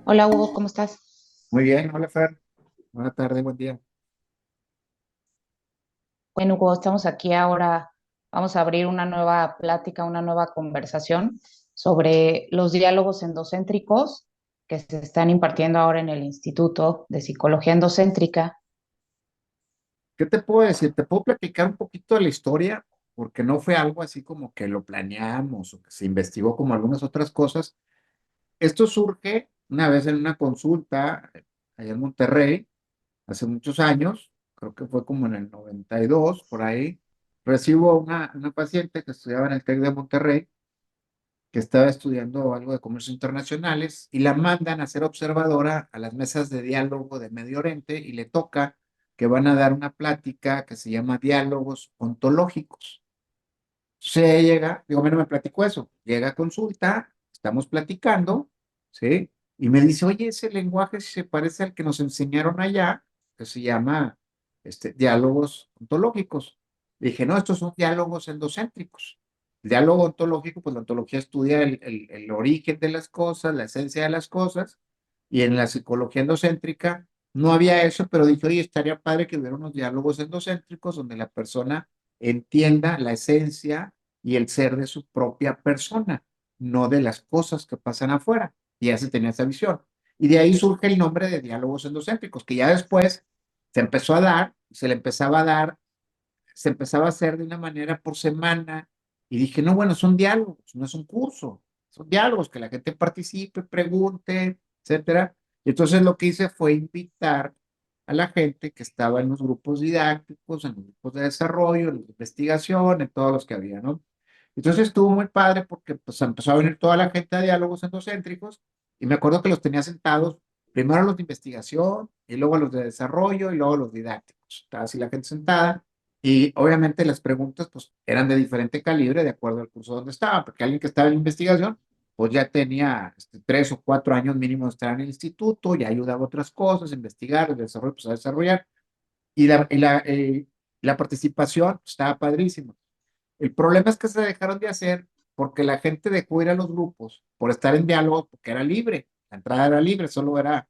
Hola Hugo, ¿cómo estás? Muy bien, hola Fer. Buena tarde, buen día. Bueno, Hugo, estamos aquí ahora, vamos a abrir una nueva plática, una nueva conversación sobre los diálogos endocéntricos que se están impartiendo ahora en el Instituto de Psicología Endocéntrica. ¿Qué te puedo decir? Te puedo platicar un poquito de la historia, porque no fue algo así como que lo planeamos o que se investigó como algunas otras cosas. Esto surge una vez en una consulta allá en Monterrey, hace muchos años, creo que fue como en el 92 por ahí. Recibo una paciente que estudiaba en el TEC de Monterrey, que estaba estudiando algo de comercios internacionales, y la mandan a ser observadora a las mesas de diálogo de Medio Oriente y le toca que van a dar una plática que se llama diálogos ontológicos. Se llega, digo, a mí no me platicó eso, llega a consulta, estamos platicando, ¿sí? Y me dice, oye, ese lenguaje se parece al que nos enseñaron allá, que se llama diálogos ontológicos. Le dije, no, estos son diálogos endocéntricos. El diálogo ontológico, pues la ontología estudia el origen de las cosas, la esencia de las cosas, y en la psicología endocéntrica no había eso, pero dije, oye, estaría padre que hubiera unos diálogos endocéntricos donde la persona entienda la esencia y el ser de su propia persona, no de las cosas que pasan afuera. Y ya se tenía esa visión. Y de ahí surge el nombre de diálogos endocéntricos, que ya después se empezó a dar, se le empezaba a dar, se empezaba a hacer de una manera por semana. Y dije, no, bueno, son diálogos, no es un curso, son diálogos, que la gente participe, pregunte, etcétera. Y entonces lo que hice fue invitar a la gente que estaba en los grupos didácticos, en los grupos de desarrollo, en los de investigación, en todos los que había, ¿no? Entonces estuvo muy padre porque pues empezó a venir toda la gente a diálogos endocéntricos y me acuerdo que los tenía sentados, primero los de investigación y luego los de desarrollo y luego los didácticos. Estaba así la gente sentada y obviamente las preguntas pues eran de diferente calibre de acuerdo al curso donde estaba, porque alguien que estaba en investigación pues ya tenía 3 o 4 años mínimo de estar en el instituto, ya ayudaba a otras cosas, a investigar, a desarrollar, pues a desarrollar. Y la participación estaba padrísima. El problema es que se dejaron de hacer porque la gente dejó ir a los grupos por estar en diálogo, porque era libre, la entrada era libre, solo era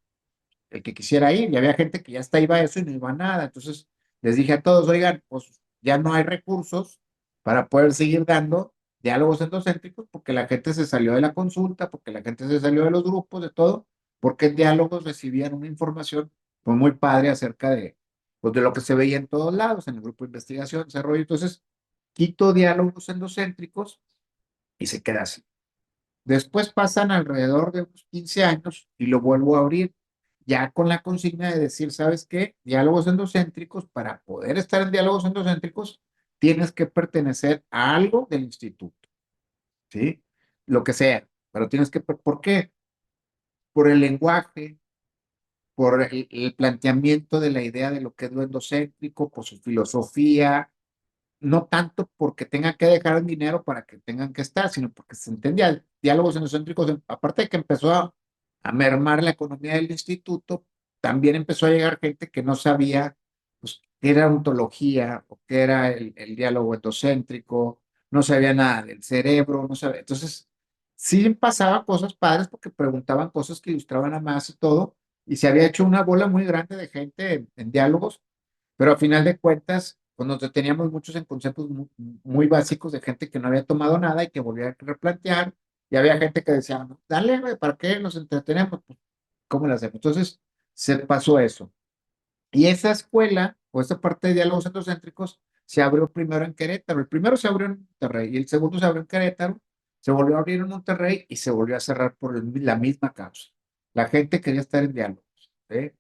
el que quisiera ir, y había gente que ya hasta iba a eso y no iba a nada. Entonces les dije a todos, oigan, pues ya no hay recursos para poder seguir dando diálogos endocéntricos porque la gente se salió de la consulta, porque la gente se salió de los grupos, de todo, porque en diálogos recibían una información pues, muy padre acerca pues, de lo que se veía en todos lados, en el grupo de investigación, desarrollo. Entonces, quito diálogos endocéntricos y se queda así. Después pasan alrededor de unos 15 años y lo vuelvo a abrir, ya con la consigna de decir, ¿sabes qué? Diálogos endocéntricos, para poder estar en diálogos endocéntricos, tienes que pertenecer a algo del instituto, ¿sí? Lo que sea, pero tienes que, ¿por qué? Por el lenguaje, por el planteamiento de la idea de lo que es lo endocéntrico, por su filosofía, no tanto porque tengan que dejar el dinero para que tengan que estar, sino porque se entendía diálogos endocéntricos, aparte de que empezó a mermar la economía del instituto, también empezó a llegar gente que no sabía pues, qué era ontología o qué era el diálogo endocéntrico, no sabía nada del cerebro, no sabía. Entonces, sí pasaba cosas padres porque preguntaban cosas que ilustraban a más y todo, y se había hecho una bola muy grande de gente en diálogos, pero a final de cuentas, pues nos deteníamos muchos en conceptos muy básicos de gente que no había tomado nada y que volvía a replantear. Y había gente que decía, "No, dale, güey, ¿para qué nos entretenemos? Pues, ¿cómo lo hacemos?". Entonces, se pasó eso. Y esa escuela, o esa parte de diálogos endocéntricos, se abrió primero en Querétaro. El primero se abrió en Monterrey y el segundo se abrió en Querétaro. Se volvió a abrir en Monterrey y se volvió a cerrar por la misma causa. La gente quería estar en diálogos. ¿Eh?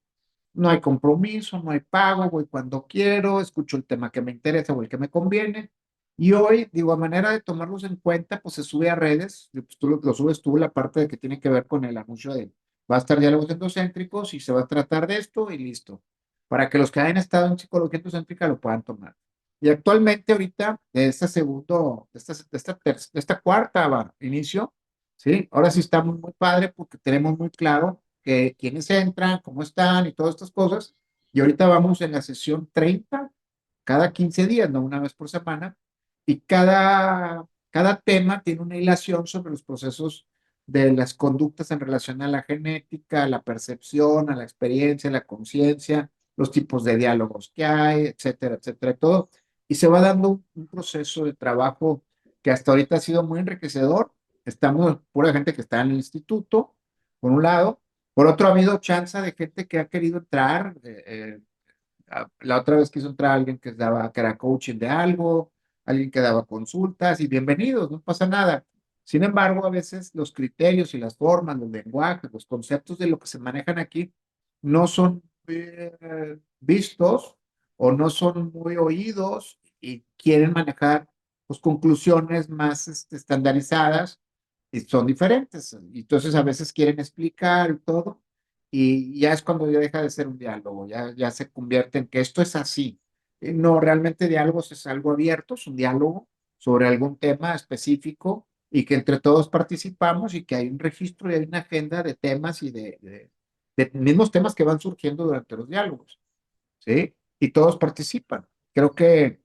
No hay compromiso, no hay pago, voy cuando quiero, escucho el tema que me interesa o el que me conviene. Y hoy, digo, a manera de tomarlos en cuenta, pues se sube a redes, y pues tú lo subes tú, la parte de que tiene que ver con el anuncio de va a estar diálogos endocéntricos y se va a tratar de esto y listo, para que los que hayan estado en psicología endocéntrica lo puedan tomar. Y actualmente, ahorita, de este segundo, de esta cuarta inicio, ¿sí? Ahora sí estamos muy padre porque tenemos muy claro que quiénes entran, cómo están y todas estas cosas. Y ahorita vamos en la sesión 30 cada 15 días, no una vez por semana, y cada tema tiene una hilación sobre los procesos de las conductas en relación a la genética, a la percepción, a la experiencia, a la conciencia, los tipos de diálogos que hay, etcétera, etcétera, y todo. Y se va dando un proceso de trabajo que hasta ahorita ha sido muy enriquecedor. Estamos pura gente que está en el instituto, por un lado. Por otro, ha habido chance de gente que ha querido entrar, la otra vez quiso entrar alguien que era coaching de algo, alguien que daba consultas y bienvenidos, no pasa nada. Sin embargo, a veces los criterios y las formas, los lenguajes, los conceptos de lo que se manejan aquí no son vistos o no son muy oídos y quieren manejar pues, conclusiones más estandarizadas y son diferentes. Y entonces a veces quieren explicar y todo y ya es cuando ya deja de ser un diálogo, ya se convierte en que esto es así. No, realmente diálogos es algo abierto, es un diálogo sobre algún tema específico y que entre todos participamos y que hay un registro y hay una agenda de temas y de mismos temas que van surgiendo durante los diálogos, ¿sí? Y todos participan. Creo que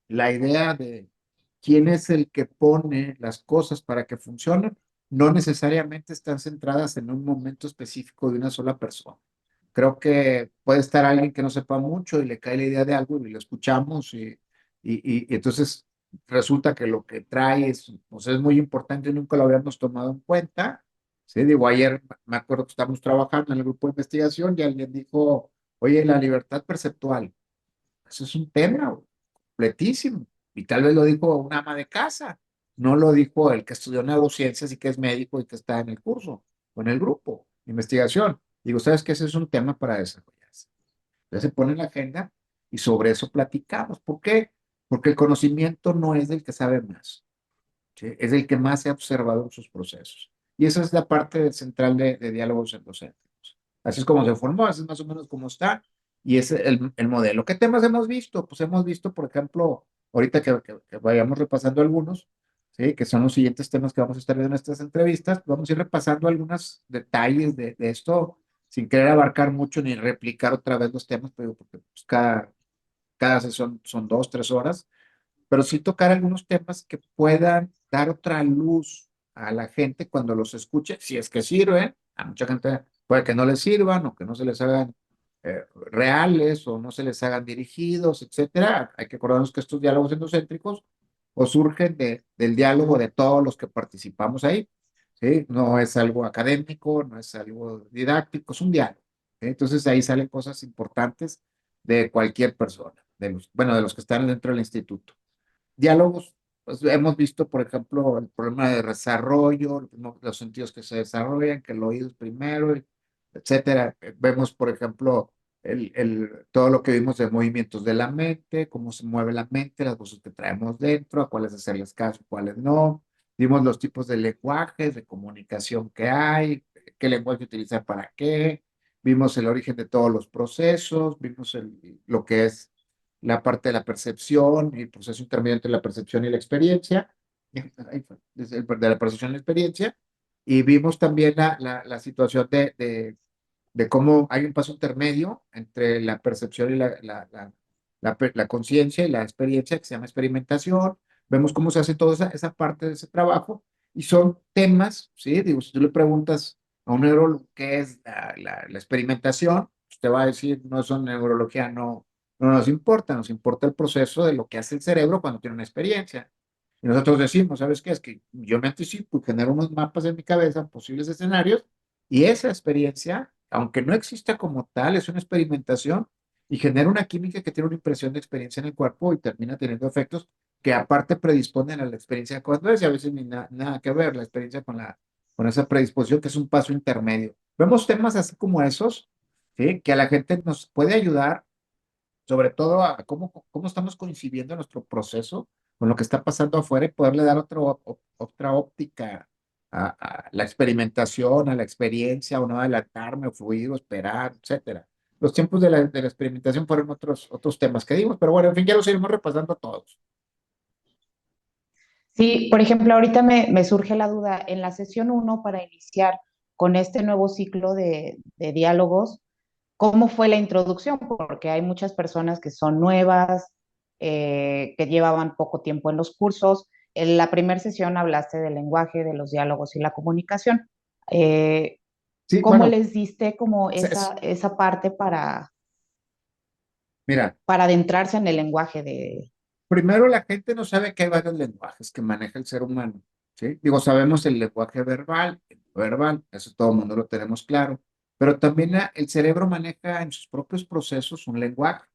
la idea de quién es el que pone las cosas para que funcionen no necesariamente están centradas en un momento específico de una sola persona. Creo que puede estar alguien que no sepa mucho y le cae la idea de algo y lo escuchamos y entonces resulta que lo que trae es, pues es muy importante y nunca lo habíamos tomado en cuenta. Sí, digo, ayer me acuerdo que estamos trabajando en el grupo de investigación y alguien dijo, oye, la libertad perceptual, eso es un tema completísimo. Y tal vez lo dijo una ama de casa, no lo dijo el que estudió neurociencias y que es médico y que está en el curso o en el grupo de investigación. Digo, ¿sabes qué? Ese es un tema para desarrollarse. Entonces se pone en la agenda y sobre eso platicamos. ¿Por qué? Porque el conocimiento no es del que sabe más, ¿sí? Es el que más se ha observado en sus procesos. Y esa es la parte central de diálogos endocéntricos. Así es como se formó, así es más o menos como está, y es el modelo. ¿Qué temas hemos visto? Pues hemos visto, por ejemplo, ahorita que vayamos repasando algunos, ¿sí? Que son los siguientes temas que vamos a estar viendo en estas entrevistas, vamos a ir repasando algunos detalles de esto, sin querer abarcar mucho ni replicar otra vez los temas, pero porque pues, cada sesión son 2, 3 horas, pero sí tocar algunos temas que puedan dar otra luz a la gente cuando los escuche, si es que sirven. A mucha gente puede que no les sirvan o que no se les hagan reales o no se les hagan dirigidos, etcétera. Hay que acordarnos que estos diálogos endocéntricos o surgen del diálogo de todos los que participamos ahí. ¿Sí? No es algo académico, no es algo didáctico, es un diálogo. ¿Sí? Entonces ahí salen cosas importantes de cualquier persona, bueno, de los que están dentro del instituto. Diálogos, pues hemos visto, por ejemplo, el problema de desarrollo, los sentidos que se desarrollan, que el oído es primero, etcétera. Vemos, por ejemplo, todo lo que vimos de movimientos de la mente, cómo se mueve la mente, las cosas que traemos dentro, a cuáles hacerles caso, cuáles no. Vimos los tipos de lenguajes, de comunicación que hay, qué lenguaje utilizar para qué. Vimos el origen de todos los procesos, vimos lo que es la parte de la percepción, el proceso intermedio entre la percepción y la experiencia, ahí fue, desde de la percepción y la experiencia, y vimos también la situación de cómo hay un paso intermedio entre la percepción y la conciencia y la experiencia, que se llama experimentación. Vemos cómo se hace toda esa parte de ese trabajo, y son temas, ¿sí? Digo, si tú le preguntas a un neurólogo qué es la experimentación, usted va a decir, no, eso en neurología no nos importa el proceso de lo que hace el cerebro cuando tiene una experiencia. Y nosotros decimos, ¿sabes qué? Es que yo me anticipo y genero unos mapas en mi cabeza, posibles escenarios, y esa experiencia, aunque no exista como tal, es una experimentación y genera una química que tiene una impresión de experiencia en el cuerpo y termina teniendo efectos que aparte predisponen a la experiencia cuando es, y a veces ni nada que ver la experiencia con esa predisposición, que es un paso intermedio. Vemos temas así como esos, ¿sí? Que a la gente nos puede ayudar sobre todo a cómo estamos coincidiendo nuestro proceso con lo que está pasando afuera y poderle dar otra óptica a la experimentación, a la experiencia, o no adelantarme, o fluir, o esperar, etcétera. Los tiempos de la experimentación fueron otros temas que dimos, pero bueno, en fin, ya los iremos repasando todos. Sí, por ejemplo, ahorita me surge la duda, en la sesión 1 para iniciar con este nuevo ciclo de diálogos, ¿cómo fue la introducción? Porque hay muchas personas que son nuevas, que llevaban poco tiempo en los cursos. En la primera sesión hablaste del lenguaje, de los diálogos y la comunicación. Eh, Sí, ¿Cómo bueno, les diste como es- esa parte mira, para adentrarse en el lenguaje de... primero la gente no sabe que hay varios lenguajes que maneja el ser humano, ¿sí? Digo, sabemos el lenguaje verbal, el no verbal, eso todo el mundo lo tenemos claro, pero también el cerebro maneja en sus propios procesos un lenguaje.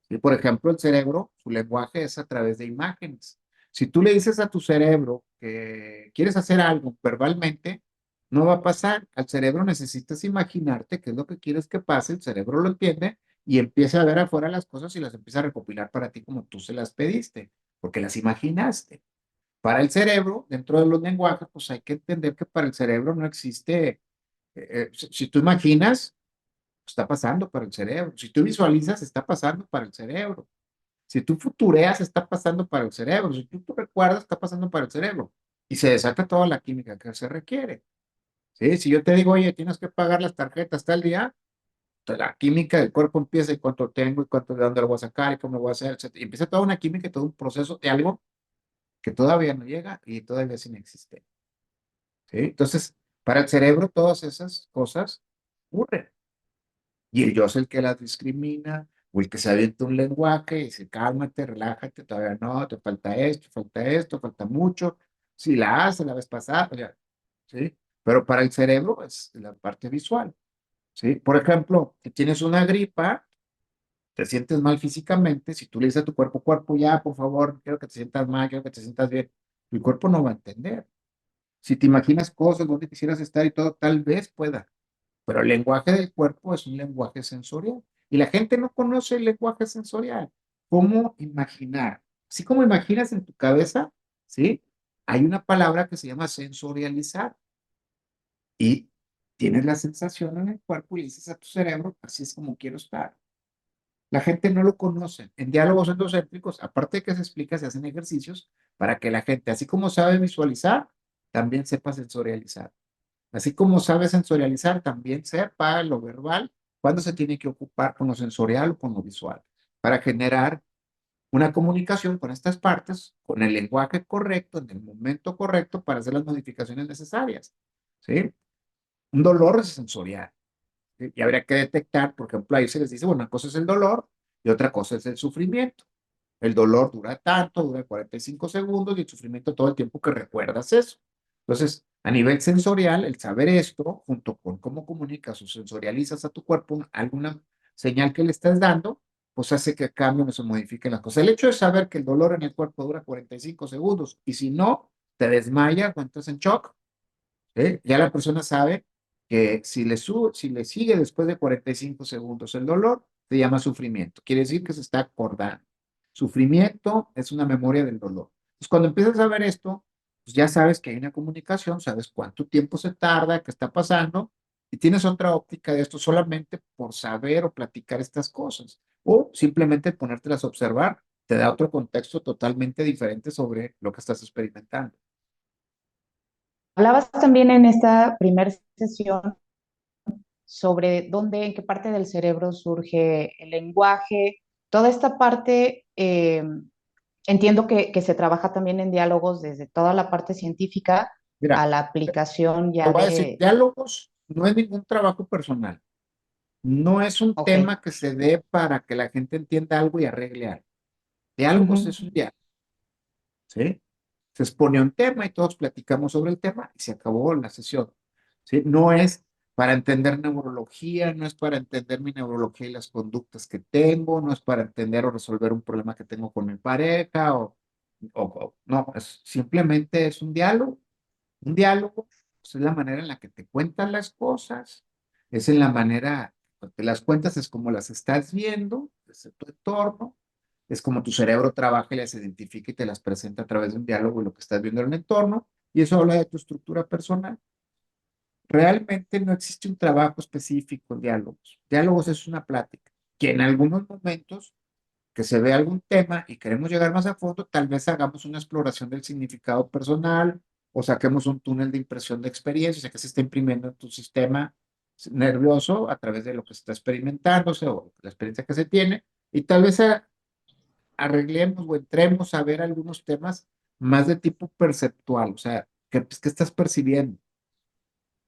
Y por ejemplo, el cerebro, su lenguaje es a través de imágenes. Si tú le dices a tu cerebro que quieres hacer algo verbalmente, no va a pasar. Al cerebro necesitas imaginarte qué es lo que quieres que pase, el cerebro lo entiende y empieza a ver afuera las cosas y las empieza a recopilar para ti como tú se las pediste, porque las imaginaste. Para el cerebro, dentro de los lenguajes, pues hay que entender que para el cerebro no existe, si tú imaginas, está pasando para el cerebro. Si tú visualizas, está pasando para el cerebro. Si tú futureas, está pasando para el cerebro. Si tú recuerdas, está pasando para el cerebro. Y se desata toda la química que se requiere. ¿Sí? Si yo te digo, oye, tienes que pagar las tarjetas tal día, pues la química del cuerpo empieza y cuánto tengo y cuánto de dónde lo voy a sacar y cómo lo voy a hacer, etcétera. Y empieza toda una química y todo un proceso de algo que todavía no llega y todavía es inexistente. ¿Sí? Entonces, para el cerebro, todas esas cosas ocurren. Y el yo es el que las discrimina, o el que se avienta un lenguaje y dice, cálmate, relájate, todavía no, te falta esto, falta mucho. Si la hace la vez pasada, ya, ¿sí? Pero para el cerebro es la parte visual, ¿sí? Por ejemplo, que tienes una gripa, te sientes mal físicamente, si tú le dices a tu cuerpo, ya, por favor, quiero que te sientas mal, quiero que te sientas bien, el cuerpo no va a entender. Si te imaginas cosas donde quisieras estar y todo, tal vez pueda, pero el lenguaje del cuerpo es un lenguaje sensorial. Y la gente no conoce el lenguaje sensorial. ¿Cómo imaginar? Así como imaginas en tu cabeza, ¿sí? Hay una palabra que se llama sensorializar. Y tienes la sensación en el cuerpo y dices a tu cerebro, así es como quiero estar. La gente no lo conoce. En diálogos endocéntricos, aparte de que se explica, se hacen ejercicios para que la gente, así como sabe visualizar, también sepa sensorializar. Así como sabe sensorializar, también sepa lo verbal, cuándo se tiene que ocupar con lo sensorial o con lo visual, para generar una comunicación con estas partes, con el lenguaje correcto, en el momento correcto, para hacer las modificaciones necesarias. ¿Sí? Un dolor es sensorial. ¿Sí? Y habría que detectar, por ejemplo, ahí se les dice, bueno, una cosa es el dolor y otra cosa es el sufrimiento. El dolor dura tanto, dura 45 segundos y el sufrimiento todo el tiempo que recuerdas eso. Entonces, a nivel sensorial, el saber esto, junto con cómo comunicas o sensorializas a tu cuerpo alguna señal que le estás dando, pues hace que cambien o se modifiquen las cosas. El hecho de saber que el dolor en el cuerpo dura 45 segundos y si no, te desmayas o entras en shock, ¿sí? Ya la persona sabe que si le sigue después de 45 segundos el dolor, se llama sufrimiento. Quiere decir que se está acordando. Sufrimiento es una memoria del dolor. Entonces, cuando empiezas a ver esto, pues ya sabes que hay una comunicación, sabes cuánto tiempo se tarda, qué está pasando, y tienes otra óptica de esto solamente por saber o platicar estas cosas. O simplemente ponértelas a observar, te da otro contexto totalmente diferente sobre lo que estás experimentando. Hablabas también en esta primera sesión sobre dónde, en qué parte del cerebro surge el lenguaje, toda esta parte, entiendo que se trabaja también en diálogos desde toda la parte científica a Mira, la aplicación te ya voy a decir, de, diálogos no es ningún trabajo personal. No es un ok, tema que se dé para que la gente entienda algo y arregle algo. Diálogos ujú, es un diálogo, ¿sí? Se expone un tema y todos platicamos sobre el tema y se acabó la sesión, ¿sí? No es para entender neurología, no es para entender mi neurología y las conductas que tengo, no es para entender o resolver un problema que tengo con mi pareja no, simplemente es un diálogo. Un diálogo pues, es la manera en la que te cuentan las cosas, es en la manera, cuando te las cuentas es como las estás viendo, desde tu entorno, es como tu cerebro trabaja y las identifica y te las presenta a través de un diálogo y lo que estás viendo en el entorno, y eso habla de tu estructura personal. Realmente no existe un trabajo específico en diálogos. Diálogos es una plática, que en algunos momentos que se ve algún tema y queremos llegar más a fondo, tal vez hagamos una exploración del significado personal o saquemos un túnel de impresión de experiencia, o sea, que se está imprimiendo en tu sistema. nervioso a través de lo que se está experimentándose o la experiencia que se tiene, y tal vez arreglemos o entremos a ver algunos temas más de tipo perceptual, o sea, ¿qué estás percibiendo?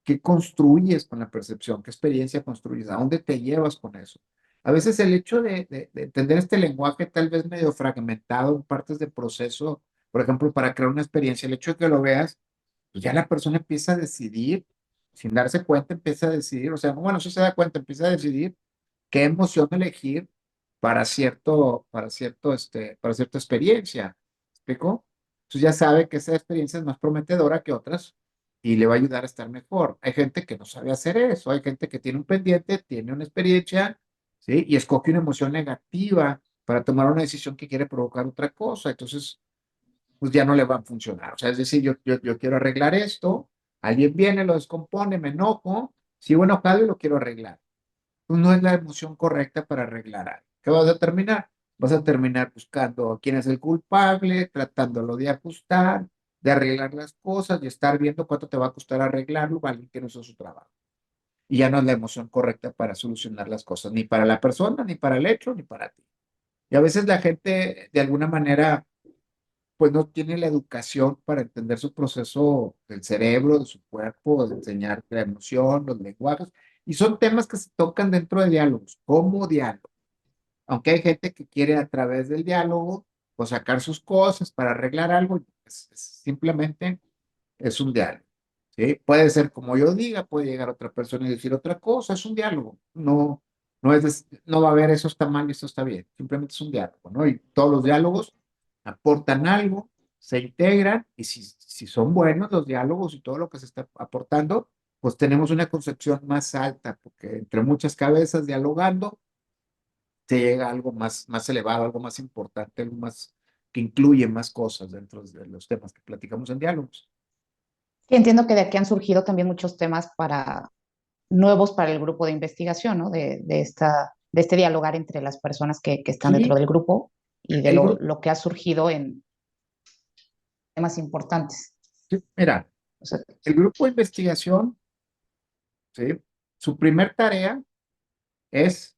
¿Qué construyes con la percepción? ¿Qué experiencia construyes? ¿A dónde te llevas con eso? A veces el hecho de entender este lenguaje tal vez medio fragmentado en partes de proceso, por ejemplo, para crear una experiencia, el hecho de que lo veas, pues ya la persona empieza a decidir, sin darse cuenta, empieza a decidir, o sea, bueno, si se da cuenta, empieza a decidir qué emoción elegir para cierta experiencia. ¿Me explico? Entonces ya sabe que esa experiencia es más prometedora que otras y le va a ayudar a estar mejor. Hay gente que no sabe hacer eso, hay gente que tiene un pendiente, tiene una experiencia, ¿sí? Y escoge una emoción negativa para tomar una decisión que quiere provocar otra cosa. Entonces, pues ya no le va a funcionar. O sea, es decir, yo quiero arreglar esto, alguien viene, lo descompone, me enojo, sigo enojado y lo quiero arreglar. Pues no es la emoción correcta para arreglar algo. ¿Qué vas a terminar? Vas a terminar buscando quién es el culpable, tratándolo de ajustar, de arreglar las cosas y estar viendo cuánto te va a costar arreglarlo a alguien que no hizo su trabajo. Y ya no es la emoción correcta para solucionar las cosas, ni para la persona, ni para el hecho, ni para ti. Y a veces la gente, de alguna manera, pues no tiene la educación para entender su proceso del cerebro, de su cuerpo, de enseñar la emoción, los lenguajes. Y son temas que se tocan dentro de diálogos, como diálogo. Aunque hay gente que quiere a través del diálogo, pues sacar sus cosas para arreglar algo, simplemente es un diálogo. ¿Sí? Puede ser como yo diga, puede llegar otra persona y decir otra cosa, es un diálogo. No, no va a haber eso está mal y eso está bien, simplemente es un diálogo, ¿no? Y todos los diálogos aportan algo, se integran y si son buenos los diálogos y todo lo que se está aportando, pues tenemos una concepción más alta, porque entre muchas cabezas dialogando se llega a algo más elevado, algo más importante, algo más que incluye más cosas dentro de los temas que platicamos en diálogos. Sí, entiendo que de aquí han surgido también muchos temas nuevos para el grupo de investigación, ¿no? De este dialogar entre las personas que están dentro Sí, del grupo y de el grupo, lo que ha surgido en temas importantes. mira, O sea, el grupo de investigación, ¿sí? Su primer tarea es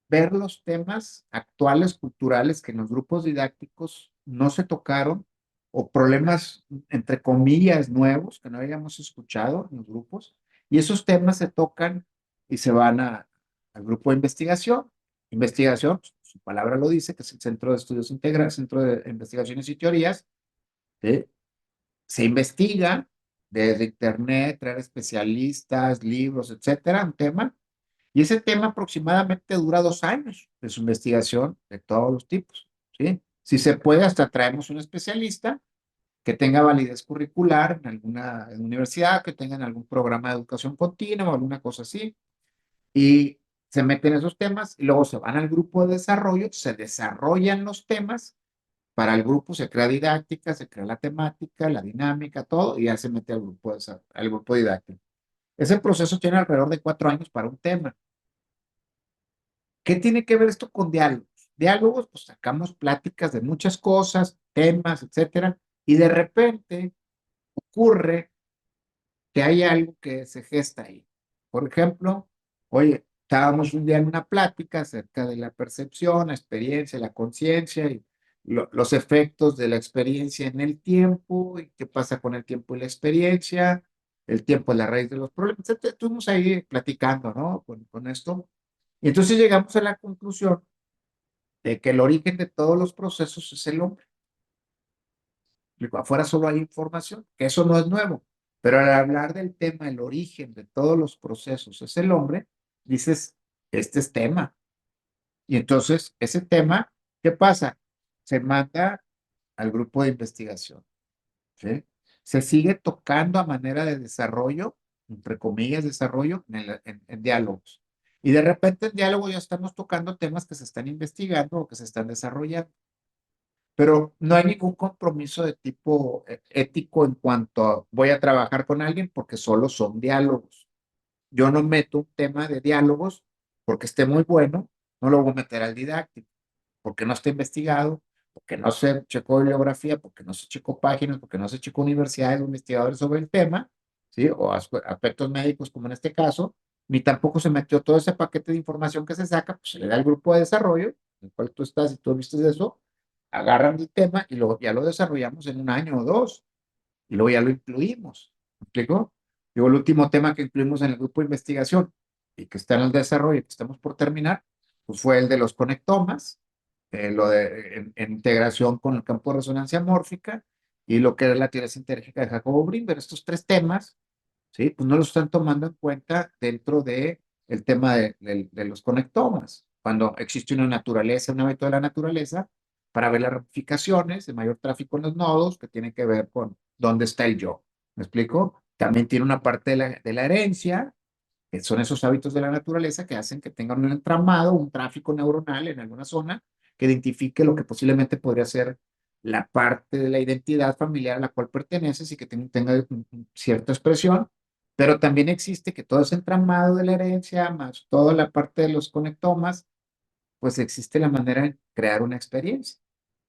ver los temas actuales, culturales, que en los grupos didácticos no se tocaron, o problemas, entre comillas, nuevos que no habíamos escuchado en los grupos, y esos temas se tocan y se van al grupo de investigación. Investigación, su palabra lo dice, que es el Centro de Estudios Integrales, Centro de Investigaciones y Teorías, ¿sí? Se investiga desde internet, traer especialistas, libros, etcétera, un tema, y ese tema aproximadamente dura 2 años de su investigación de todos los tipos, ¿sí? Si se puede, hasta traemos un especialista que tenga validez curricular en alguna universidad, que tenga en algún programa de educación continua o alguna cosa así, y se meten esos temas y luego se van al grupo de desarrollo, se desarrollan los temas, para el grupo se crea didáctica, se crea la temática, la dinámica, todo, y ya se mete al grupo didáctico. Ese proceso tiene alrededor de 4 años para un tema. ¿Qué tiene que ver esto con diálogos? Diálogos, pues sacamos pláticas de muchas cosas, temas, etcétera, y de repente ocurre que hay algo que se gesta ahí. Por ejemplo, oye, estábamos un día en una plática acerca de la percepción, la experiencia, la conciencia y los efectos de la experiencia en el tiempo y qué pasa con el tiempo y la experiencia. El tiempo es la raíz de los problemas. Etcétera. Estuvimos ahí platicando, ¿no? Con esto. Y entonces llegamos a la conclusión de que el origen de todos los procesos es el hombre. Digo, afuera solo hay información, que eso no es nuevo. Pero al hablar del tema, el origen de todos los procesos es el hombre, dices, este es tema. Y entonces, ese tema, ¿qué pasa? Se manda al grupo de investigación, ¿sí? Se sigue tocando a manera de desarrollo, entre comillas, desarrollo, en diálogos. Y de repente en diálogo ya estamos tocando temas que se están investigando o que se están desarrollando. Pero no hay ningún compromiso de tipo ético en cuanto a voy a trabajar con alguien porque solo son diálogos. Yo no meto un tema de diálogos porque esté muy bueno, no lo voy a meter al didáctico, porque no está investigado, porque no se checó bibliografía, porque no se checó páginas, porque no se checó universidades o investigadores sobre el tema, ¿sí? O aspectos médicos como en este caso, ni tampoco se metió todo ese paquete de información que se saca, pues se le da al grupo de desarrollo, en el cual tú estás y tú viste eso, agarran el tema y luego ya lo desarrollamos en un año o dos, y luego ya lo incluimos. ¿Me explico? Luego el último tema que incluimos en el grupo de investigación y que está en el desarrollo, que estamos por terminar, pues fue el de los conectomas, lo de en integración con el campo de resonancia mórfica y lo que era la teoría sinérgica de Jacobo Brinver. Estos tres temas, ¿sí? Pues no los están tomando en cuenta dentro de el tema de los conectomas. Cuando existe una naturaleza, un hábito de la naturaleza, para ver las ramificaciones, el mayor tráfico en los nodos, que tiene que ver con dónde está el yo. ¿Me explico? También tiene una parte de la herencia, que son esos hábitos de la naturaleza que hacen que tengan un entramado, un tráfico neuronal en alguna zona que identifique lo que posiblemente podría ser la parte de la identidad familiar a la cual perteneces y que tenga cierta expresión, pero también existe que todo ese entramado de la herencia, más toda la parte de los conectomas, pues existe la manera de crear una experiencia,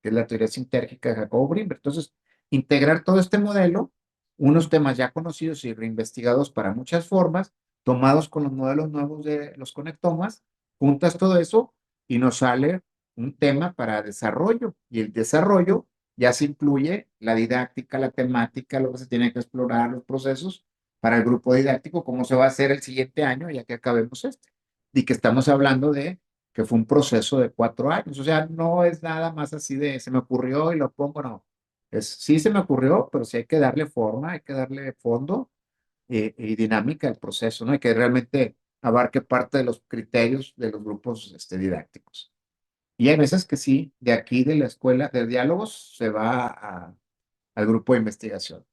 que es la teoría sintérgica de Jacobo Grinberg. Entonces, integrar todo este modelo, unos temas ya conocidos y reinvestigados para muchas formas, tomados con los modelos nuevos de los conectomas, juntas todo eso y nos sale un tema para desarrollo. Y el desarrollo ya se incluye la didáctica, la temática, lo que se tiene que explorar, los procesos para el grupo didáctico, cómo se va a hacer el siguiente año, ya que acabemos este. Y que estamos hablando de que fue un proceso de 4 años. O sea, no es nada más así de se me ocurrió y lo pongo, no. Sí se me ocurrió, pero sí hay que darle forma, hay que darle fondo y dinámica al proceso, ¿no? Y que realmente abarque parte de los criterios de los grupos didácticos. Y hay veces que sí, de aquí de la escuela de diálogos se va al grupo de investigación.